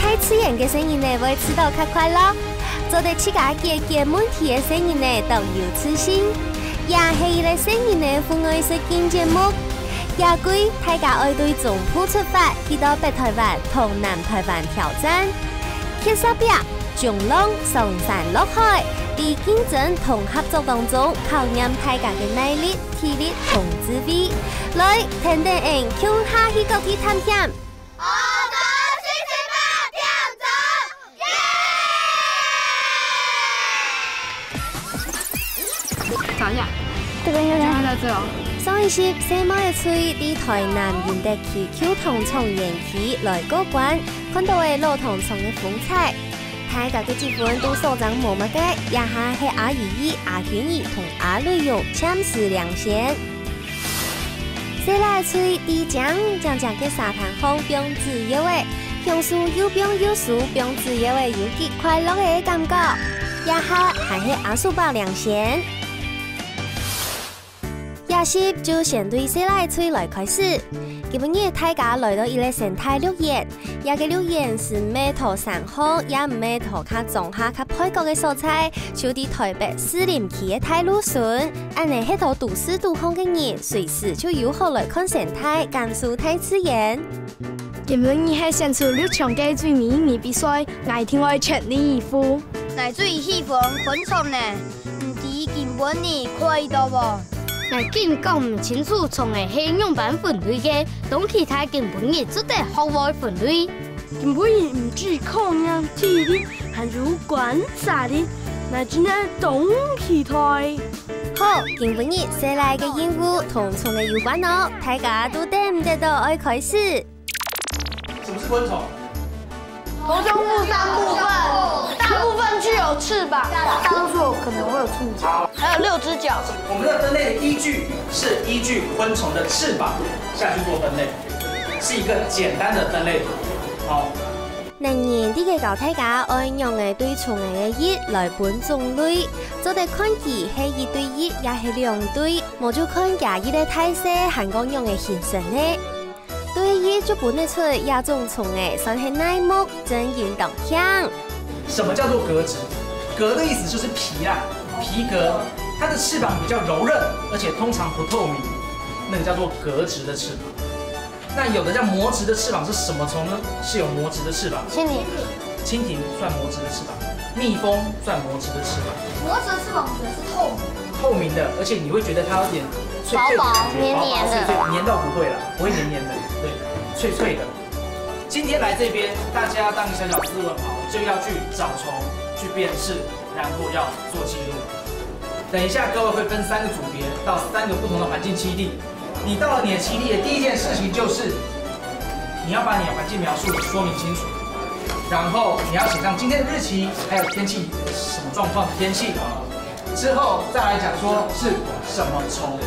太刺眼嘅聲音呢，會吃到較快樂；做得自家解決問題嘅聲音呢，都有自信。也係伊個聲音呢，附愛是經節目。也歸大家愛對總鋪出發，去到北台灣同南台灣挑戰。揭手表將浪上山落海，在競爭同合作當中考驗大家嘅耐力、體力同智慧。來，聽聽人向下去各地探險。找一下，这边有人。在这哦。上一集細貓嘅翠喺台南園地區秋桐松園區來過關，看到嘅老桐松嘅風采。大家嘅結婚都所長冇乜嘅，也下係阿姨、阿娟兒同阿女用簽字亮相。細奶翠啲將嘅沙灘上變自由嘅，享受又變又舒變自由嘅有極快樂嘅感覺。也下還係阿叔伯亮相。也是就先對細奶翠來開始。基本日大家來到一個生態綠園，也個綠園是每頭山好，也唔每頭較種下較配角嘅所在，就喺台北士林區嘅太魯順。按呢迄頭都市都空嘅人，隨時就有好來看生態，感受大自然。基本日係選出6場嘅最美比賽，我聽我全力以赴。我最喜歡昆蟲呢，唔知基本日看到無？我見講唔清楚蟲係係樣板分類嘅，當其他基本日做得學外分類。基本日唔止抗壓體力，還有觀察力，那真係懂其台。好，基本日細奶嘅任務同蟲嘅有關哦，大家都得唔得到愛開始。什麼是昆蟲？頭胸部3部分，大部分具有翅膀，大多數可能會有觸角，還有6隻腳。我們的分類的依據是依據昆蟲的翅膀下去做分類，是一個簡單的分類圖。好。能然啲嘅教大家按用嘅對蟲嘅一來分種類，做得看佢係1對1，也係2對，冇就看假一嘅態勢，韓國用嘅形成呢。對一就分得出亞種蟲誒，算係內目，真引導向。什麼叫做革質？革的意思就是皮啦，皮革，它的翅膀比較柔韌，而且通常不透明，那個叫做革質的翅膀。那有的叫膜質的翅膀是什麼蟲呢？是有膜質的翅膀。蜻蜓。蜻蜓算膜質的翅膀，蜜蜂算膜質的翅膀。膜質的翅膀我覺得是透明。透明的，而且你會覺得它有點脆脆的感覺，黏黏的，黏到不會了，不會黏黏的，對，脆脆的。今天來這邊，大家當個小小斯文豪，就要去找蟲，去辨識，然後要做記錄。等一下，各位會分3個組別到3個不同的環境棲地。你到了你的棲地的第一件事情就是，你要把你的環境描述說明清楚，然後你要寫上今天的日期，還有天氣什麼狀況的天氣。之後再來講說是什麼蟲。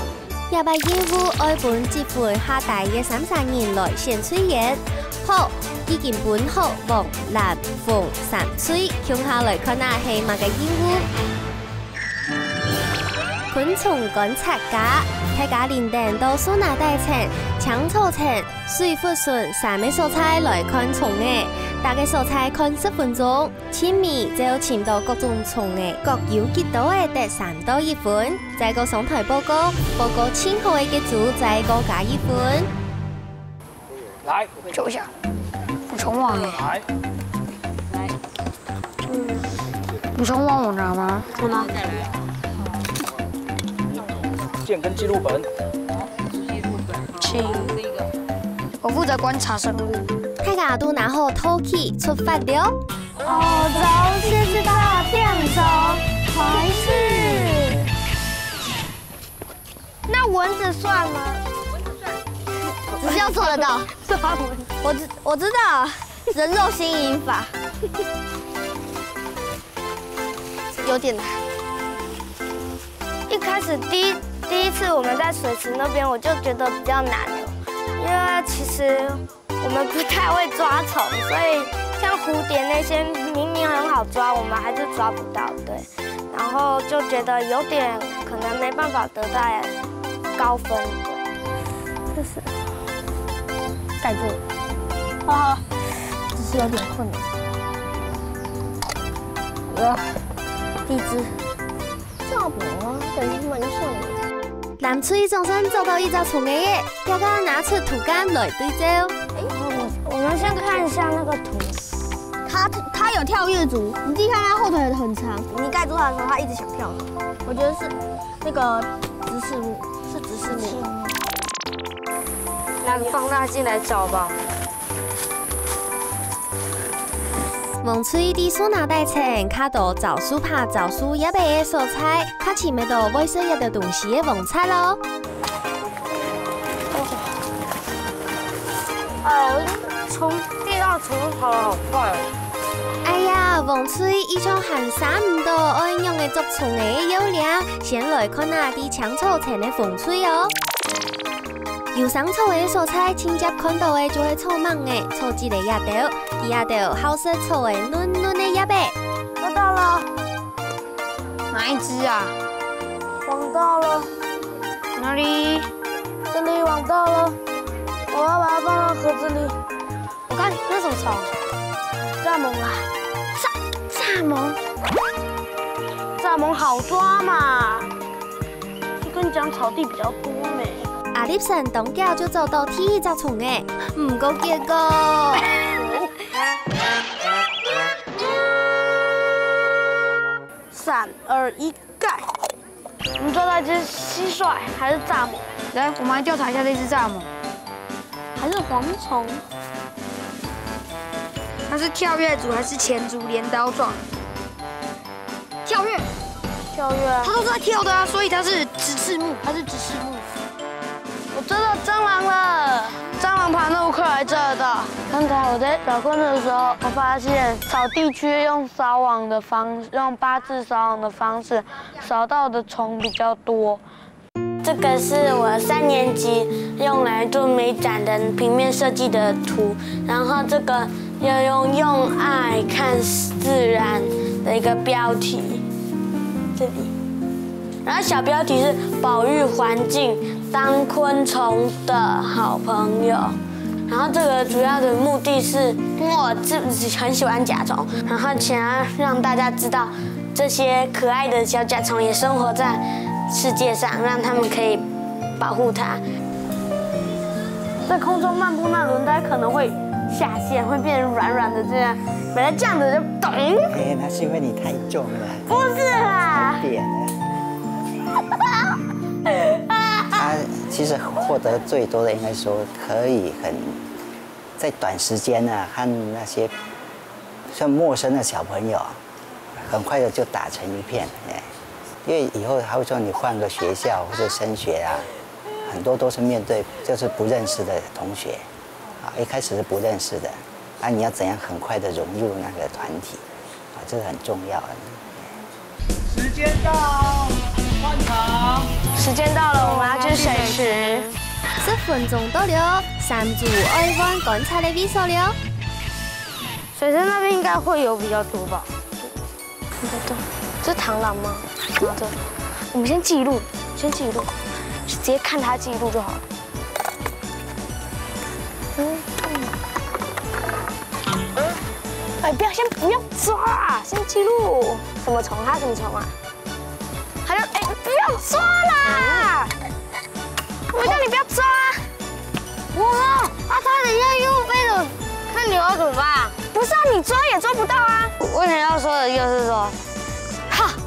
也把業務愛本結婚下大嘅33人來選出演。好，已經本好黃藍鳳3歲，向下來看下係乜嘅業務。昆蟲觀察家，大家連訂到蘇拿大城、長草城、水福順3個所在來看蟲嘅。大家所在看10分鐘，前面就簽到各種蟲嘅各有幾多嘅得3到1分，再個上台報告簽好嘅記住再個加1分。來，瞅一下，捕蟲網來，捕蟲網我拿嗎？我拿。件跟記錄本。請。我負責觀察生物。大家都拿好陶器出發了。走，先知道變種還是？那蚊子算嗎？只要做得到。我知道，人肉新引法。有點難。一開始第一次我們在水池那邊，我就覺得比較難了，因為其實我們不太會抓蟲，所以像蝴蝶那些明明很好抓，我們還是抓不到，對。然後就覺得有點可能沒辦法得到高分，對。這是蓋住。啊，只是有点困难。有第一只蚱蜢啊，感觉蛮像的。蓝翠总算找到一只虫的耶，大家拿出图鑑來對照。我们先看一下那个图。它有跳跃足，你自己看它后腿很长，你盖住它的时候，它一直想跳。我觉得是那个直视目，是直视目。拿个放大镜来找吧。黃翠啲蘇拿大城卡到找書拍找書一備嘅素材，卡前面度會識一條東西嘅黃菜咯。哎，从地上虫跑得好快哦。哎呀，黃翠依種行山唔到安用嘅捉蟲嘅優良，先來看下啲搶草前嘅風吹哦。要生草嘅蔬菜，直接看到嘅就係草蜢嘅，草枝嘅葉豆，葉豆好食草嘅嫩嫩嘅葉白。找到了，哪一只啊？网到了，哪里？这里网到了，我要把它放到盒子里。我看那什么草？蚱蜢啊！蚱蜢，蚱蜢好抓嘛！就跟你讲，草地比较多咩。阿粒神當家就找到第一隻蟲嘅，唔過結果。3、2、1，蓋！我们抓到一只蟋蟀，还是蚱蜢？来，我们来调查一下这只蚱蜢。还是蝗虫？它是跳跃组还是前足镰刀状？跳跃，跳跃啊！它都是在跳的啊，所以它是直翅目，它是直翅目。我追到蟑螂了，蟑螂爬那么快还追得到。刚才我在找昆的时候，我发现扫地区用用8字扫网的方式，扫到的虫比较多。这个是我3年级用来做美展的平面设计的图，然后这个要用爱看自然的一个标题，这里。然后小标题是保育环境，当昆虫的好朋友。然后这个主要的目的是，因为我自己很喜欢甲虫，然后想要让大家知道这些可爱的小甲虫也生活在世界上，让他们可以保护它。在空中漫步，那轮胎可能会下陷，会变成软软的这样，本来这样子就咚。哎，那是因为你太重了。不是啦。点了。他其实获得最多的，应该说可以在短时间呢，和那些像陌生的小朋友，很快的就打成一片。哎，因为以后还会说你换个学校或者升学啊，很多都是面对就是不认识的同学，啊，一开始是不认识的，啊，你要怎样很快的融入那个团体，啊，这是很重要的。时间到，换场。时间到了，我们要去水池。10分鐘到了，3組愛玩觀察的比賽了。水池那边应该会有比较多吧？应该对。这是螳螂吗？拿着，我们先记录，直接看它记录就好了。哎，先不要抓，先记录。什么虫？它什么虫啊？它就不要抓啦！我叫你不要抓。哇，它等一下又飞了，那你要怎么办？不是啊，你抓也抓不到啊。我想要说的就是说，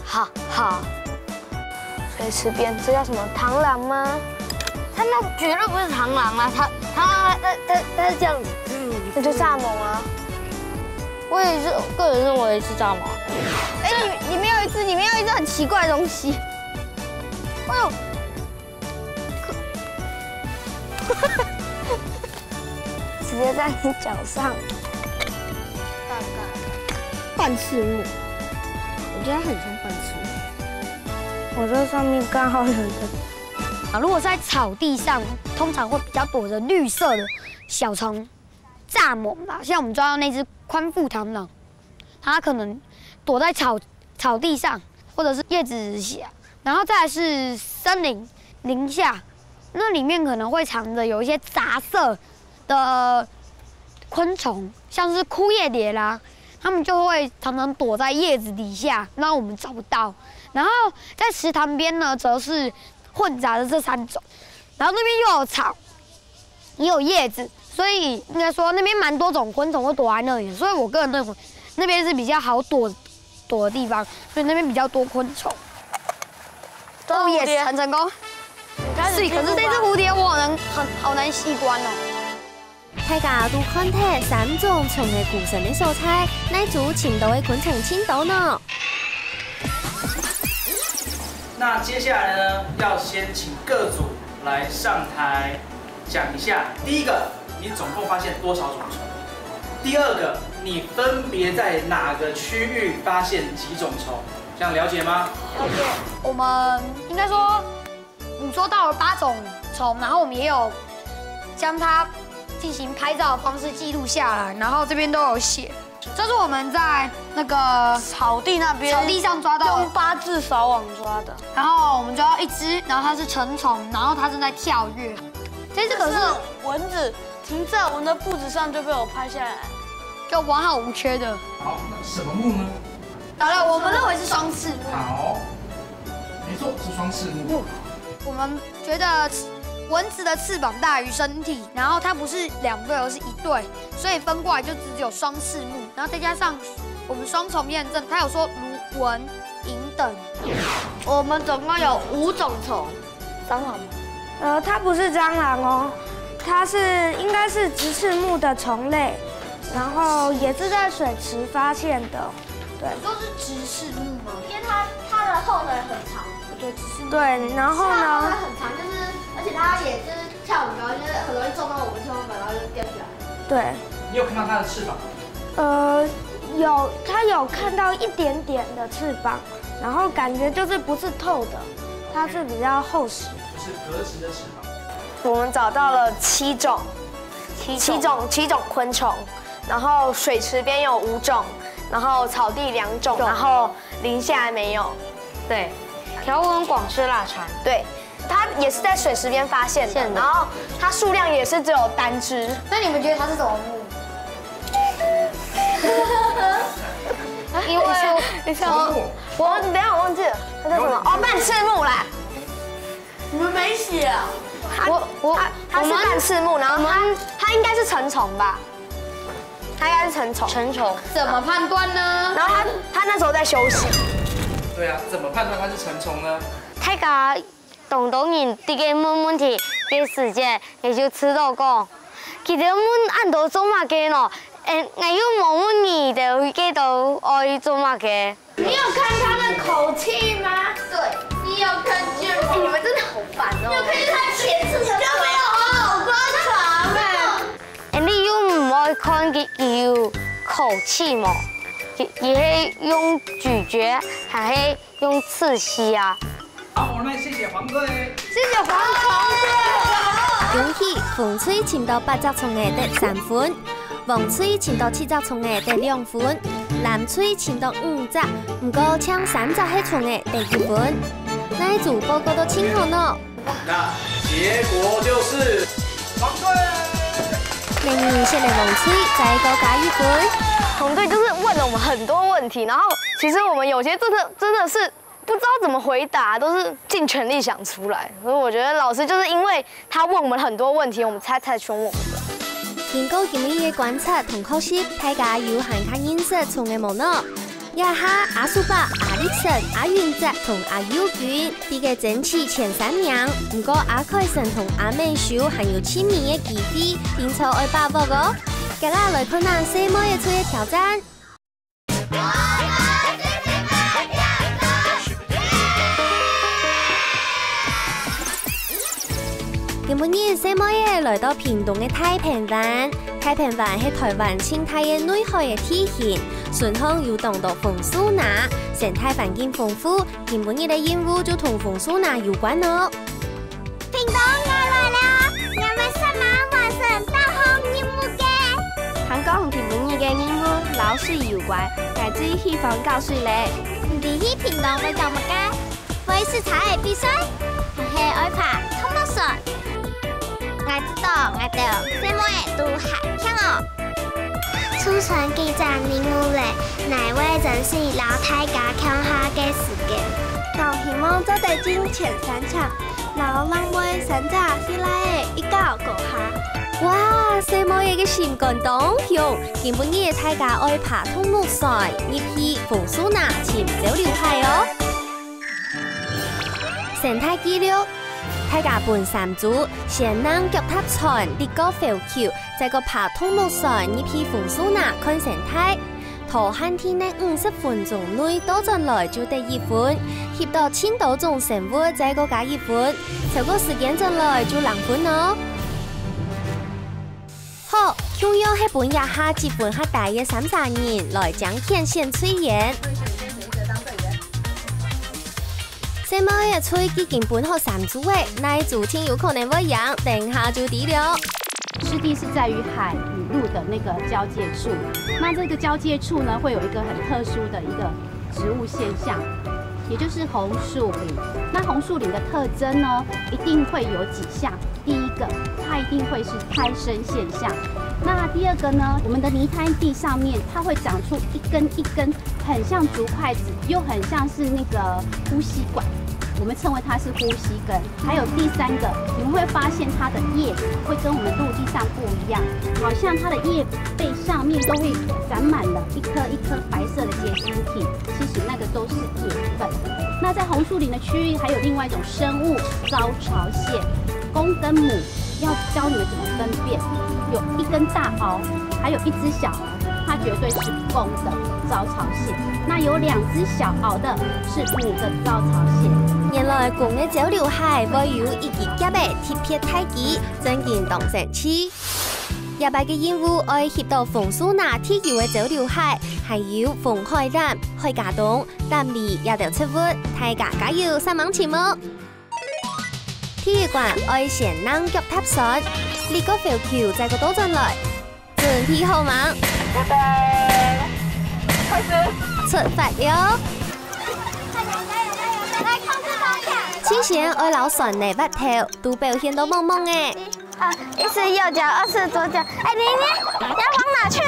哈，水池边，这叫什么？螳螂吗？它那绝对不是螳螂啊，它是这样子，那就蚱蜢啊。我也是个人认为是蚱蜢。哎，里面有一只很奇怪的东西。哎呦！直接在你脚上。大概半翅目，我觉得它很像半翅目。我这上面刚好有一个。啊，如果是在草地上，通常会比较躲着绿色的小虫，蚱蜢啦，像我们抓到那只宽腹螳螂，它可能躲在草地上，或者是叶子下，然后再来是森林下，那里面可能会藏着有一些杂色的昆虫，像是枯叶蝶啦，它们就会常常躲在叶子底下，让我们找不到。然后在池塘边呢，则是混杂着这3种。然后那边又有草，也有叶子，所以应该说那边蛮多种昆虫会躲在那里。所以我个人认为那边是比较好躲的地方，所以那边比较多昆虫。哦耶，很成功。是，可是这只蝴蝶我好难习惯哦。大家都看睇3种虫嘅古神嘅素材，乃组青岛嘅昆虫青岛呢。那接下来呢，要先请各组来上台讲一下。第一个，你总共发现多少种虫？第二个，你分别在哪个区域发现几种虫？这样了解吗？了解。我们应该说捕捉到了8种虫，然后我们也有将它进行拍照的方式记录下来，然后这边都有写。这是我们在那个草地那边，草地上抓到用8字扫网抓的。然后我们抓到1只，然后它是成虫，然后它正在跳跃。这可是蚊子停在我们的布子上就被我拍下来，就完好无缺的。好，那什么目呢？当然，我们认为是双翅目。好，没错，是双翅目。我们觉得蚊子的翅膀大于身体，然后它不是2对，而是1对，所以分过来就只有双翅目。然后再加上我们双重验证，它有说如蚊、蝇等。我们总共有5种虫，蟑螂吗？它不是蟑螂哦，它应该是直翅目的虫类，然后也是在水池发现的。对，都是直翅目吗？因为它的后腿很长。对，然后呢？它很长，而且它也就是跳很高，就是很容易撞到我们天花板，然后就掉下来。对。你有看到它的翅膀？它有看到一点点的翅膀，然后感觉就是不是透的，它是比较厚实，就是格直的翅膀。我们找到了7种昆虫，然后水池边有5种，然后草地2种，然后林下没有。对。条纹广翅腊蝉，对，它也是在水池边发现的，然后它数量也是只有单只。那你们觉得它是什么目？因为等一下我忘记了，它叫什么？哦，半翅目啦。你们没写啊？它是半翅目，然后它应该是成虫吧？它应该是成虫。怎么判断呢？然后它那时候在休息。对啊，怎么判断它是成虫呢？大家动动人这个问题嘅时间，也就知道讲，其实我们按到做乜嘅咯？我要问问你的这个爱做乜嘅？你有看他的口气吗？对，你有看见吗？你们真的好烦哦！有看见他前次就没有好观察咩？你又唔爱看佢有口气嘛？也是用咀嚼，还是用刺吸啊？好，我们谢谢黄队，谢谢黄队。恭喜风吹青岛8只虫嘅得3分，黄吹青岛7只虫嘅得2分，蓝吹青岛5只，不过抢3只黑虫嘅得1分。那一组报告都清好呢。那结果就是黄队。明年先嚟黄吹，再多加1分。红队就是问了我们很多问题，然后其实我们有些真的是不知道怎么回答，都是尽全力想出来。所以我觉得老师就是因为他问我们很多问题，我们才选我们的。經過今日嘅觀察同學習，大家有閒較認識蟲嘅無呢？一下阿蘇伯、阿力神、阿雲澤同阿優娟，啲嘅整齊前3名。不過阿凱神同阿美秀還有親密嘅機會，並且愛把握個。今日來看下細妹嘅出嘅挑戰。今日細妹來到屏東嘅太平灣，太平灣係台灣生態嘅內海嘅體現，順向有當到風蘇拿，生態環境豐富。今日嘅任務就同風蘇拿有關咯。屏東我來了，我們什麼完成大項任務嘅？香港同屏東嘅任務老是有關，該注意預防告訴你。你去屏東會做乜嘅？會視察嘅比賽，還係愛爬湯姆水？我知道，我哋細妹都係強哦。储存记载任务嘞，哪位真是老大家强下嘅时间？就希望这地进前3场，然后让位3场是来的1到5下。哇！細妹嘅心肝當向，今晡日大家愛爬通木船，入去風蘇拿潛走流海哦。生態紀錄，大家本3組，先讓腳踏船跌過浮橋，再個爬通木船入去風蘇拿看生態。頭漢天呢50分鐘內倒轉來就得1分，翕到千多種生物再個加1分，超過時間轉來就2分哦。好，享用日本亞下結婚和大嘅30人來彰顯選粹員。細妹嘅吹已經搬好3組位，哪一組天有可能會贏，等下就知了。濕地是在於海與陸的那個交界處，那這個交界處呢，會有一個很特殊的一個植物現象，也就是紅樹林。那紅樹林的特徵呢，一定會有幾項。第一個，它一定會是胎生現象。那第二個呢，我們的泥灘地上面，它會長出一根一根，很像竹筷子，又很像是那個呼吸管。我們稱為它是呼吸根。還有第3個，你們會發現它的葉子會跟我們陸地上不一樣，好像它的葉背上面都會長滿了一顆一顆白色的結晶體，其實那個都是葉粉。那在紅樹林的區域，還有另外一種生物招潮蟹，公跟母，要教你們怎麼分辨，有一根大螯，還有1隻小螯，它絕對是公的招潮蟹。那有2隻小螯的是母的招潮蟹。原來公嘅走流海會有一支夾嘅鐵片太極，真見當神奇。日擺嘅任務愛翕到風蘇拿鐵遊嘅走流海，還有風海南、海家東、淡里也條出發，大家加油，3萬錢麼？體育館愛先讓腳踏船，呢個浮橋再個倒轉來，準備好嗎？預備，開始，出發了！之前愛老船嚟bắt頭，都表現到懵懵誒。一是右腳，二是左腳。哎，你要往哪去？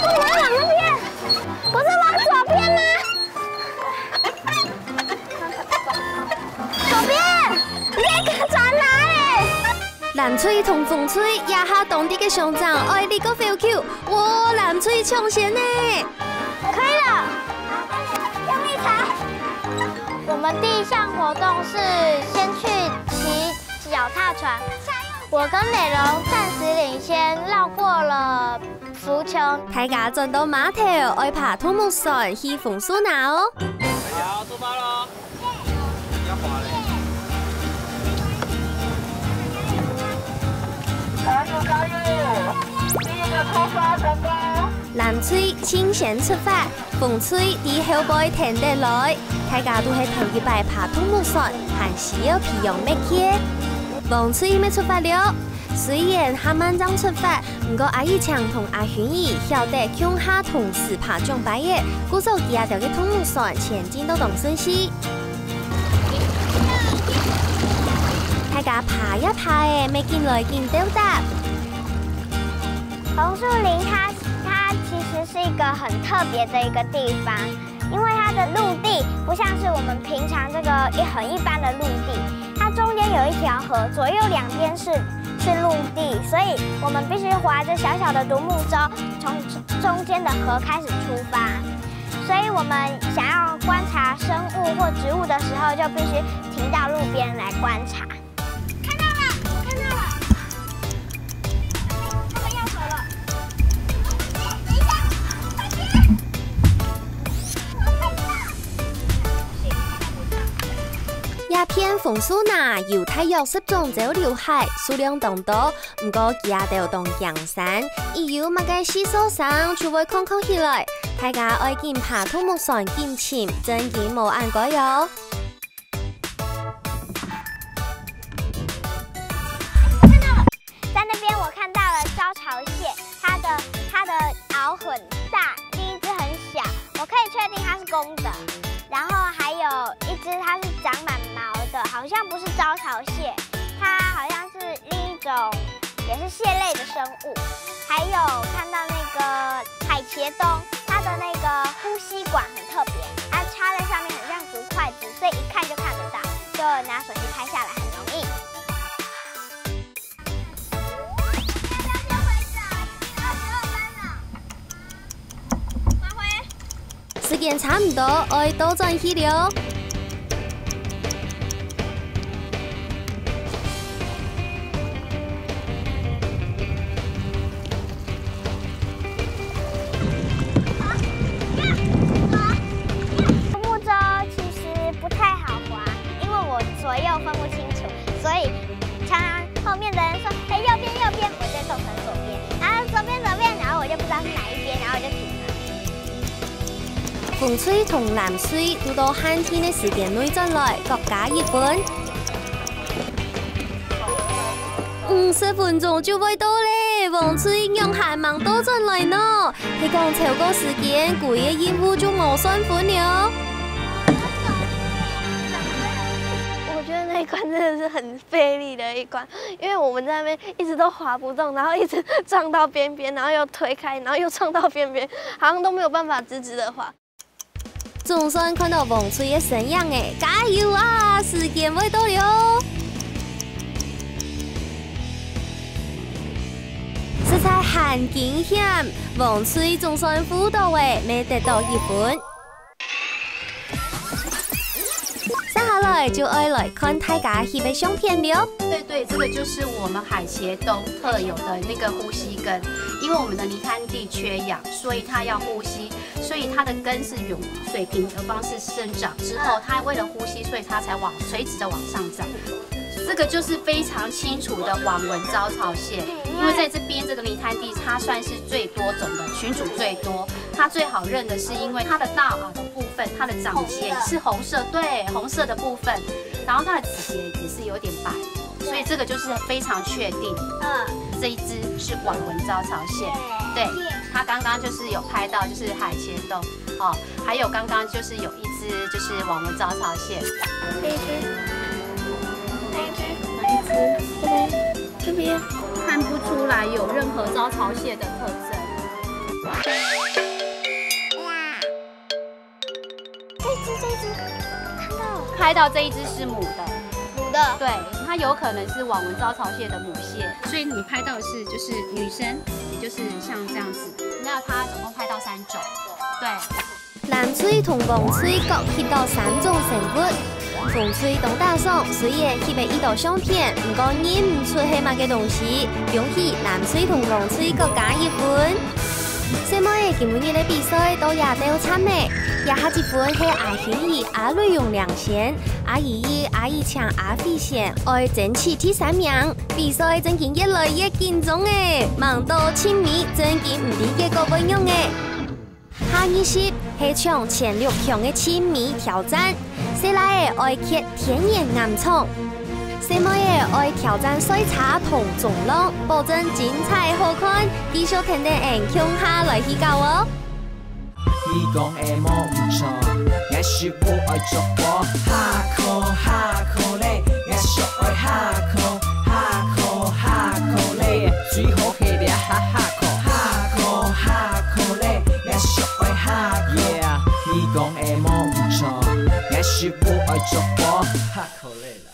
往哪邊？不是往左邊嗎？左邊，這個在哪裡？藍翠同風翠也下當地嘅上站，愛呢個浮橋，哇！藍翠搶先呢！可以了，用力踩。我們第1項活動是先去騎腳踏船，我跟磊龍暫時領先，繞過了浮橋。大家轉到碼頭，愛爬通木船去風蘇拿哦。好，出發咯！要滑嘞。加油！第1個出發成功。藍翠先先出發，風翠喺後背停得來，大家都係頭一擺爬通木船，還是要皮用咩嘅？風翠咪出發了，雖然下晚爭出發，不過阿姨強同阿璇兒曉得向下同時爬獎牌嘅，鼓手記下條嘅通木船前進都同順勢。大家爬一爬誒，未見來見到達。紅樹林它其實是一個很特別的一個地方，因為它的陸地不像是我們平常這個很一般的陸地，它中間有一條河，左右2邊是陸地，所以我們必須划着小小的獨木舟，從中間的河開始出發。所以我們想要觀察生物或植物的時候，就必須停到路邊來觀察。看到了，他們要走了。一片風蘇拿由太陽10種走流海，數量當多，不過其他都當陽山，伊有乜嘅細數上，就會空空起來。大家愛見爬通木船見潛，真見無眼改喲。在那邊我看到了招潮蟹，它的螯很大，第1隻很小，我可以確定它是公的。然後還有1隻它是長滿毛的，好像不是招潮蟹，它好像是另一種也是蟹类的生物，还有看到那个海茄冬，它的那个呼吸管很特别，它插在上面很像竹筷子，所以一看就看得到，就拿手机拍下来很容易。时間差唔多，我倒轉去了。独木舟其實不太好滑，因為我左右分不清楚，所以常常後面的人說：“哎，右邊右邊”，我就走成左邊，然後左邊左邊，然後我就不知道是哪一邊，然後我就停了。風吹同南水都到旱天嘅時間內進來，各加1分。50分鐘就會到咧，風吹讓還忙多進來呢。係講超過時間，佢嘅任務就冇算分了。我覺得那一關真的是很費力的一關，因為我們在那邊一直都滑不動，然後一直撞到邊邊，然後又推開，然後又撞到邊邊，好像都沒有辦法直直的滑。總算看到風吹嘅身影誒，加油啊！時間會到了。實在很驚險，風吹總算輔導誒，未得到1分。接下來就愛來看大家翕嘅相片了。对，这个就是我们海茄冬特有的那个呼吸根，因为我们的泥滩地缺氧，所以它要呼吸，所以它的根是用水平的方式生长，之后它为了呼吸，所以它才垂直的往上长。这个就是非常清楚的网纹招潮蟹，因为在这边这个泥滩地，它算是最多种的，群组最多。它最好认的是因为它的大螯的部分，它的掌节是红色，对，红色的部分，然后它的子节也是有点白，所以这个就是非常确定。这一只是网纹招潮蟹，对，它刚刚就是有拍到就是海茄冬，哦，还有刚刚就是有一只就是网纹招潮蟹。这一只。这边看不出来有任何招潮蟹的特征。这一只，看到拍到这一只是母的，母的，对，它有可能是网纹招潮蟹的母蟹，所以你拍到的是就是女生，也就是像这样子。那它总共拍到3种，对。南水同風吹各翕到3種生物。風吹當大爽，雖然翕嘅呢道相片，唔過認唔出係乜嘅東西，恭喜南水同風吹各加1分。小妹今日嘅比賽都也都參嘅，也下一分係阿興兒、阿雷用2線，阿姨、阿姨搶阿飛線，愛爭取第3名。比賽真係越來越緊張嘅，忙到親密，真係唔知結果點樣嘅。下20係搶前6強嘅親密挑戰。小奶嘅愛揭天然岩蟲，小妹嘅愛挑戰水叉同重浪，保證精彩好看，繼續聽聽人向下來去教哦。你講的冇唔錯，我是不愛做我，哈口嘞，我是愛哈口嘞，最好係倆哈口嘞，我是愛哈口。你講的冇唔錯。是不愛做我，哈口累了。